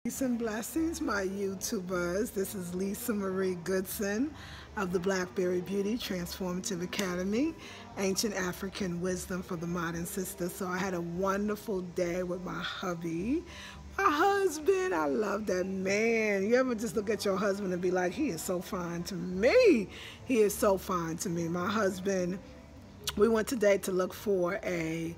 Peace and blessings, my YouTubers. This is Lisa Marie Goodson of the Blackberry Beauty Transformative Academy, Ancient African Wisdom for the Modern Sister. So I had a wonderful day with my hubby. My husband, I love that man. You ever just look at your husband and be like, he is so fine to me. He is so fine to me. My husband, we went today to look for a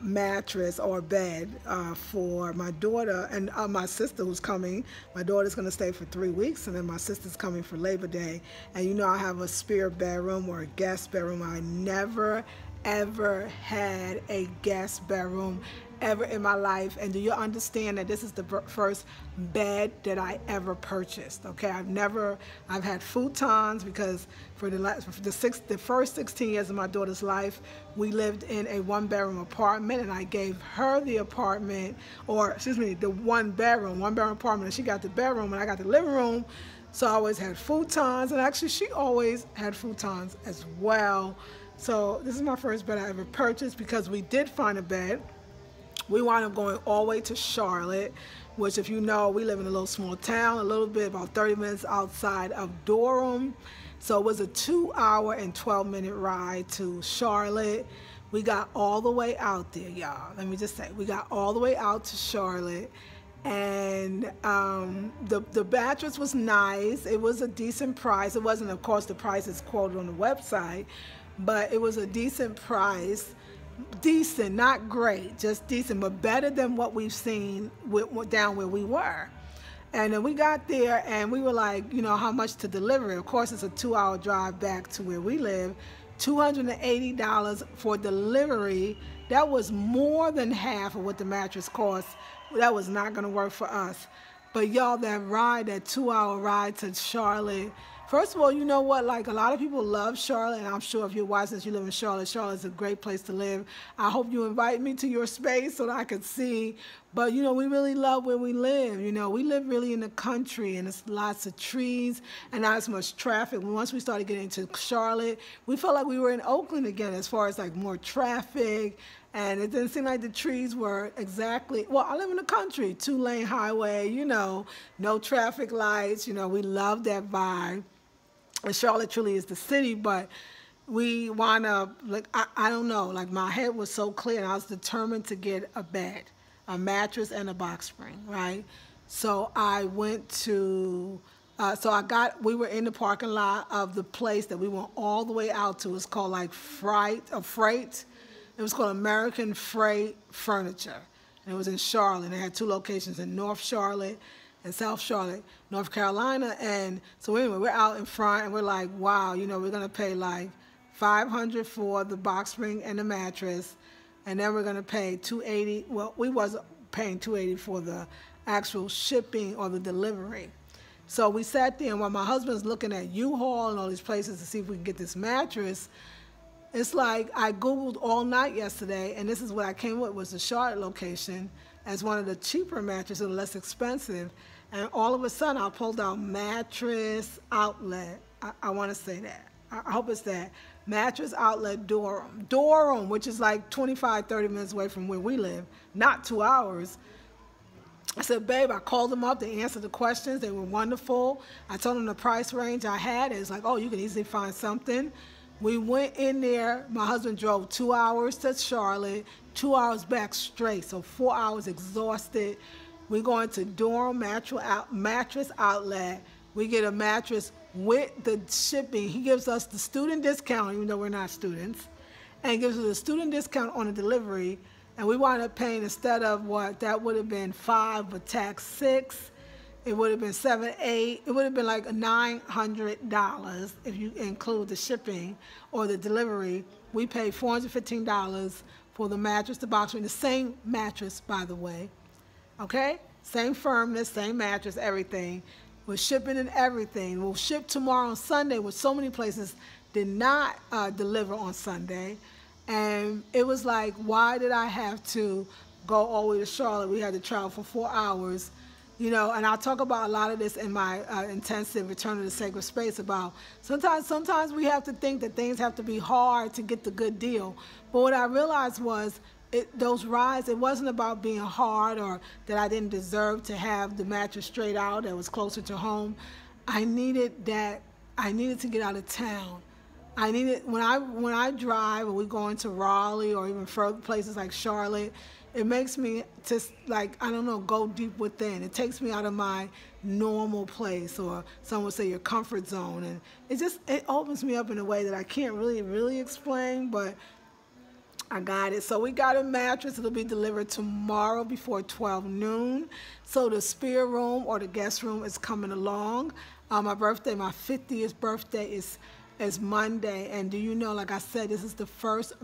mattress or bed for my daughter and my sister who's coming. My daughter's going to stay for 3 weeks, and then my sister's coming for Labor Day. And you know I have a spare bedroom or a guest bedroom. I never ever had a guest bedroom ever in my life. And do you understand that this is the first bed that I ever purchased? Okay, I've had futons because for the first 16 years of my daughter's life, we lived in a one-bedroom apartment, and I gave her the apartment, or excuse me, the one-bedroom apartment, and she got the bedroom and I got the living room. So I always had futons, and actually she always had futons as well. So this is my first bed I ever purchased because we did find a bed. We wound up going all the way to Charlotte, which, if you know, we live in a little small town, a little bit, about 30 minutes outside of Durham. So it was a 2-hour and 12-minute ride to Charlotte. We got all the way out there, y'all. Let me just say, we got all the way out to Charlotte. And the mattress was nice. It was a decent price. It wasn't, of course, the price is quoted on the website, but it was a decent price. Decent, not great, just decent, but better than what we've seen down where we were. And then we got there and we were like, you know, how much to deliver? Of course, it's a 2-hour drive back to where we live. $280 for delivery. That was more than half of what the mattress cost. That was not going to work for us. But y'all, that ride, that 2-hour ride to Charlotte. First of all, you know what? Like, a lot of people love Charlotte, and I'm sure if you're watching this, you live in Charlotte. Charlotte's a great place to live. I hope you invite me to your space so that I can see. But, you know, we really love where we live. You know, we live really in the country, and it's lots of trees and not as much traffic. Once we started getting into Charlotte, we felt like we were in Oakland again as far as, like, more traffic. And it didn't seem like the trees were exactly, well, I live in the country, 2-lane highway, you know, no traffic lights. You know, we love that vibe. And Charlotte truly is the city, but we wound up, like, I don't know, like, my head was so clear, and I was determined to get a bed, a mattress, and a box spring, right? So I went to, we were in the parking lot of the place that we went all the way out to. It's called, like, Freight. It was called American Freight Furniture, and it was in Charlotte. They had 2 locations in North Charlotte and South Charlotte, North Carolina. And so anyway, we're out in front, and we're like, wow, you know, we're going to pay like $500 for the box spring and the mattress, and then we're going to pay $280. Well, we wasn't paying $280 for the actual shipping or the delivery. So we sat there, and while my husband's looking at U-Haul and all these places to see if we can get this mattress, it's like I Googled all night yesterday, and this is what I came with, was the Charlotte location as one of the cheaper mattresses, less expensive. And all of a sudden, I pulled out Mattress Outlet. I want to say that. I hope it's that. Mattress Outlet Durham. Durham, which is like 25, 30 minutes away from where we live, not 2 hours. I said, babe, I called them up. They answered the questions. They were wonderful. I told them the price range I had. It's like, oh, you can easily find something. We went in there. My husband drove 2 hours to Charlotte, 2 hours back straight, so 4 hours exhausted. We go into Durham Mattress Outlet. We get a mattress with the shipping. He gives us the student discount, even though we're not students, and gives us a student discount on the delivery. And we wound up paying, instead of what that would have been $5 but tax $6. It would have been $7, $8. It would have been like $900 if you include the shipping or the delivery. We paid $415 for the mattress, the box spring, the same mattress, by the way. Okay, same firmness, same mattress, everything. We're shipping and everything. We'll ship tomorrow on Sunday, which so many places did not deliver on Sunday. And it was like, why did I have to go all the way to Charlotte? We had to travel for 4 hours. You know, and I'll talk about a lot of this in my intensive Return to the Sacred Space, about sometimes we have to think that things have to be hard to get the good deal. But what I realized was those rides, it wasn't about being hard or that I didn't deserve to have the mattress straight out that was closer to home. I needed that. I needed to get out of town. I needed when I drive or we go into Raleigh or even further places like Charlotte, it makes me just like, I don't know, go deep within. It takes me out of my normal place, or some would say your comfort zone, and it opens me up in a way that I can't really explain, but I got it. So we got a mattress. It'll be delivered tomorrow before 12 noon. So the spare room or the guest room is coming along. My birthday, my 50th birthday is Monday. And do you know, like I said, this is the first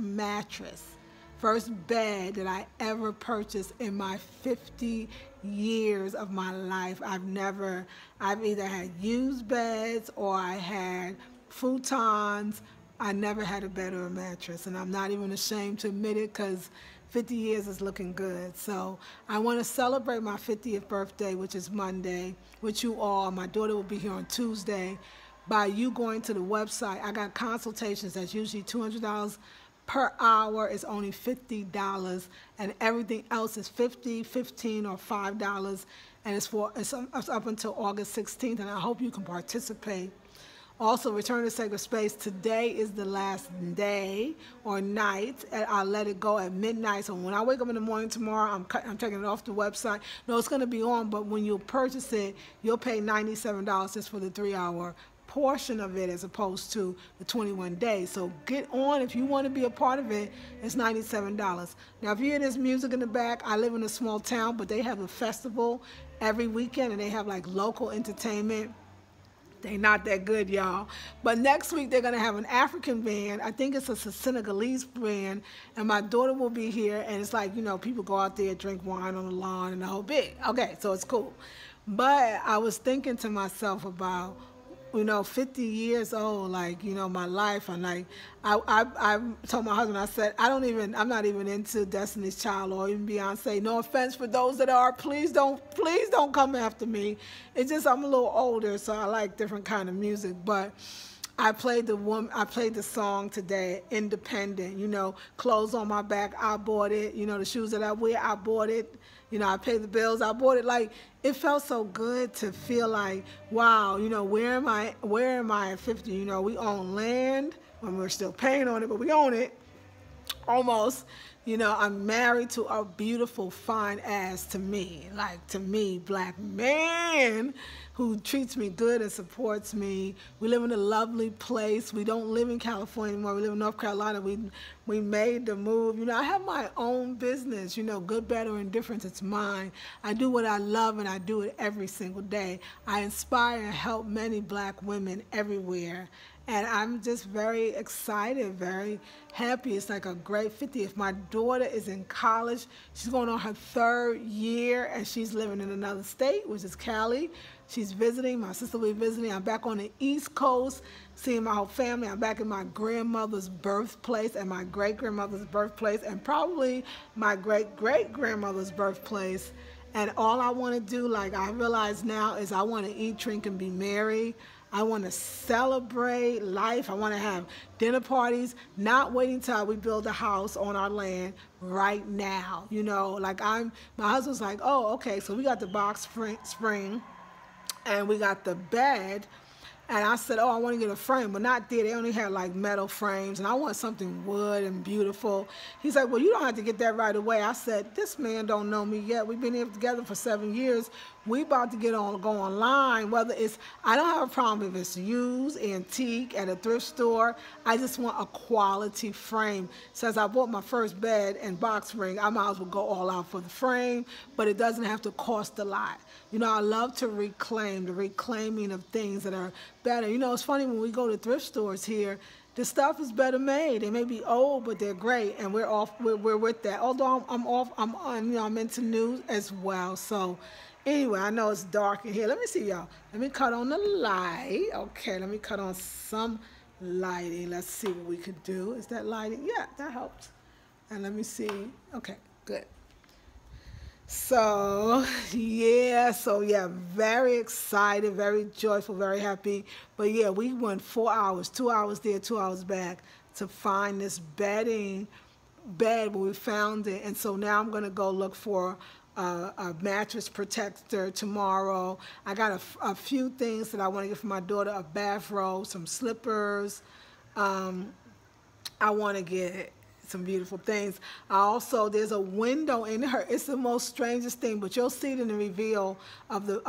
bed that I ever purchased in my 50 years of my life. I've either had used beds or I had futons. I never had a bed or a mattress, and I'm not even ashamed to admit it because 50 years is looking good. So I want to celebrate my 50th birthday, which is Monday, with you all. My daughter will be here on Tuesday. By you going to the website, I got consultations that's usually $200 per hour. It's only $50, and everything else is $50, $15, or $5, and it's up until August 16th, and I hope you can participate. Also, Return to Sacred Space, today is the last day or night. I'll let it go at midnight. So when I wake up in the morning tomorrow, I'm taking it off the website. No, it's going to be on, but when you purchase it, you'll pay $97 just for the 3-hour portion of it as opposed to the 21 days. So get on if you want to be a part of it. It's $97. Now, if you hear this music in the back, I live in a small town, but they have a festival every weekend, and they have like local entertainment. They not that good, y'all. But next week, they're going to have an African band. I think it's a Senegalese band. And my daughter will be here. And it's like, you know, people go out there, drink wine on the lawn and the whole bit. Okay, so it's cool. But I was thinking to myself about, you know, 50 years old, like, you know, my life. And like, I told my husband, I said, I'm not even into Destiny's Child or even Beyonce. No offense for those that are. Please don't come after me. It's just, I'm a little older, so I like different kind of music. But I played the song today, Independent. You know, clothes on my back, I bought it. You know, the shoes that I wear, I bought it. You know, I paid the bills, I bought it. Like, it felt so good to feel like, wow, you know, where am I at 50? You know, we own land. Well, we're still paying on it, but we own it. Almost. You know, I'm married to a beautiful, fine ass, to me, black man who treats me good and supports me. We live in a lovely place. We don't live in California anymore. We live in North Carolina. We made the move. You know, I have my own business, you know, good, better, indifference. It's mine. I do what I love, and I do it every single day. I inspire and help many black women everywhere. And I'm just very excited, very happy. It's like a great 50th. My daughter is in college. She's going on her 3rd year, and she's living in another state, which is Cali. She's visiting. My sister will be visiting. I'm back on the East Coast, seeing my whole family. I'm back in my grandmother's birthplace and my great-grandmother's birthplace and probably my great-great-grandmother's birthplace. And all I want to do, like I realize now, is I want to eat, drink, and be merry. I want to celebrate life. I want to have dinner parties, not waiting till we build a house on our land right now. You know, like my husband's like, oh, okay, so we got the box spring and we got the bed. And I said, oh, I want to get a frame, but not there. They only had like metal frames, and I want something wood and beautiful. He's like, well, you don't have to get that right away. I said, this man don't know me yet. We've been here together for 7 years. We about to go online. Whether it's, I don't have a problem if it's used, antique, at a thrift store. I just want a quality frame. Since I bought my first bed and box spring, I might as well go all out for the frame, but it doesn't have to cost a lot. You know, I love to reclaim, the reclaiming of things that are better. You know, it's funny when we go to thrift stores here, the stuff is better made. They may be old, but they're great, and we're with that. Although I'm into new as well. So anyway, I know it's dark in here. Let me see, y'all. Let me cut on the light. Okay, let me cut on some lighting. Let's see what we could do. Is that lighting? Yeah, that helps. And let me see. Okay, good. So yeah, very excited, very joyful, very happy. But yeah, we went 4 hours, 2 hours there, 2 hours back to find this bedding bed when we found it, and so now I'm going to go look for a mattress protector tomorrow. I got a few things that I want to get for my daughter: a bathrobe, some slippers. I want to get some beautiful things. There's a window in her. It's the most strangest thing, but you'll see it in the reveal of the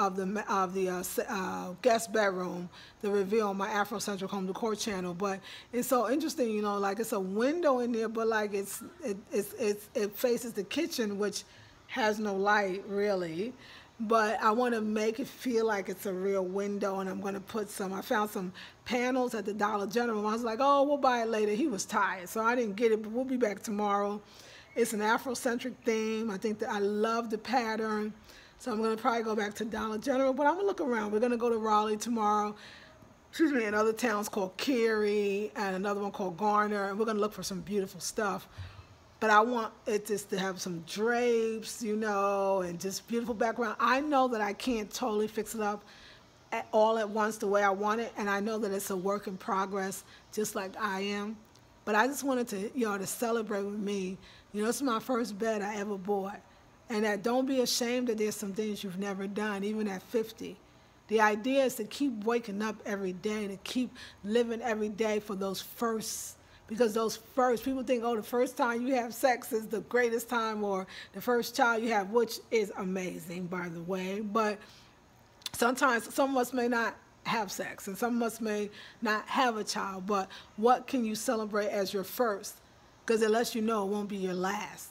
guest bedroom, the reveal on my Afrocentric Home Decor channel. But it's so interesting, you know, like it's a window in there, but like it faces the kitchen, which has no light really. But I want to make it feel like it's a real window, and I'm going to put I found some panels at the Dollar General. I was like, oh, we'll buy it later. He was tired, so I didn't get it, but we'll be back tomorrow. It's an Afrocentric theme. I think that I love the pattern, so I'm going to probably go back to Dollar General, but I'm going to look around. We're going to go to Raleigh tomorrow, in other towns called Cary and another one called Garner, and we're going to look for some beautiful stuff. But I want it just to have some drapes, you know, and just beautiful background. I know that I can't totally fix it up all at once the way I want it, and I know that it's a work in progress, just like I am. But I just wanted to, you know, to celebrate with me. You know, this is my first bed I ever bought. And that don't be ashamed that there's some things you've never done, even at 50. The idea is to keep waking up every day, to keep living every day for those firsts. Because those first, people think, oh, the first time you have sex is the greatest time, or the first child you have, which is amazing, by the way. But sometimes some of us may not have sex, and some of us may not have a child. But what can you celebrate as your first? Because it lets you know it won't be your last.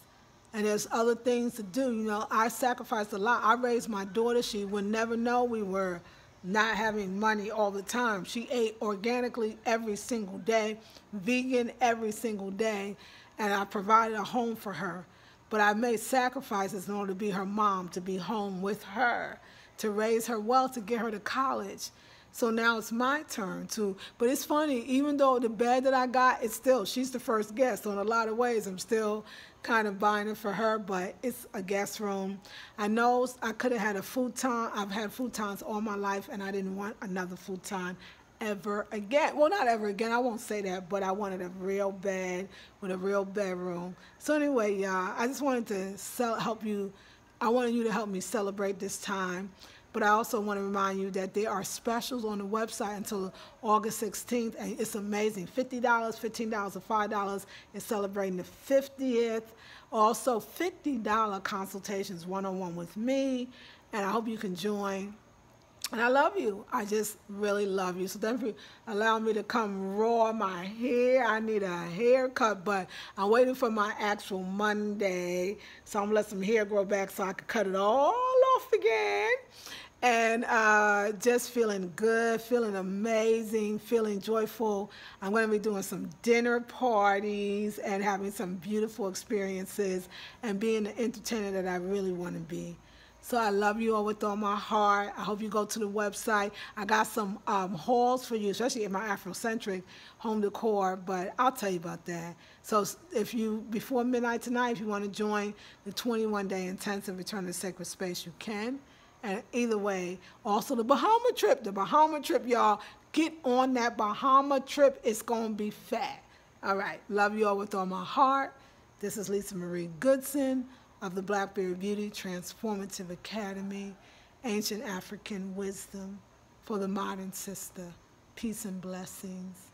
And there's other things to do. You know, I sacrificed a lot. I raised my daughter. She would never know we were not having money all the time. She ate organically every single day, vegan every single day, and I provided a home for her. But I made sacrifices in order to be her mom, to be home with her, to raise her well, to get her to college. So now it's my turn to, but it's funny, even though the bed that I got, it's still, she's the first guest. So in a lot of ways, I'm still kind of buying it for her, but it's a guest room. I know I could have had a futon. I've had futons all my life, and I didn't want another futon ever again. Well, not ever again, I won't say that, but I wanted a real bed with a real bedroom. So anyway, y'all, I just wanted to help you. I wanted you to help me celebrate this time. But I also want to remind you that there are specials on the website until August 16th, and it's amazing. $50, $15, or $5 is celebrating the 50th. Also, $50 consultations one-on-one with me, and I hope you can join. And I love you. I just really love you. So thank you for allowing me to come raw my hair. I need a haircut, but I'm waiting for my actual Monday. So I'm going to let some hair grow back so I can cut it all off again. And just feeling good, feeling amazing, feeling joyful. I'm going to be doing some dinner parties and having some beautiful experiences and being the entertainer that I really want to be. So I love you all with all my heart. I hope you go to the website. I got some hauls for you, especially in my Afrocentric home decor, but I'll tell you about that. So if you, before midnight tonight, if you want to join the 21-day intensive Return to Sacred Space, you can. And either way, also the Bahama trip, y'all. Get on that Bahama trip. It's going to be fat. All right. Love you all with all my heart. This is Lisa Marie Goodson of the Blackberry Beauty Transformative Academy, Ancient African Wisdom for the Modern Sister. Peace and blessings.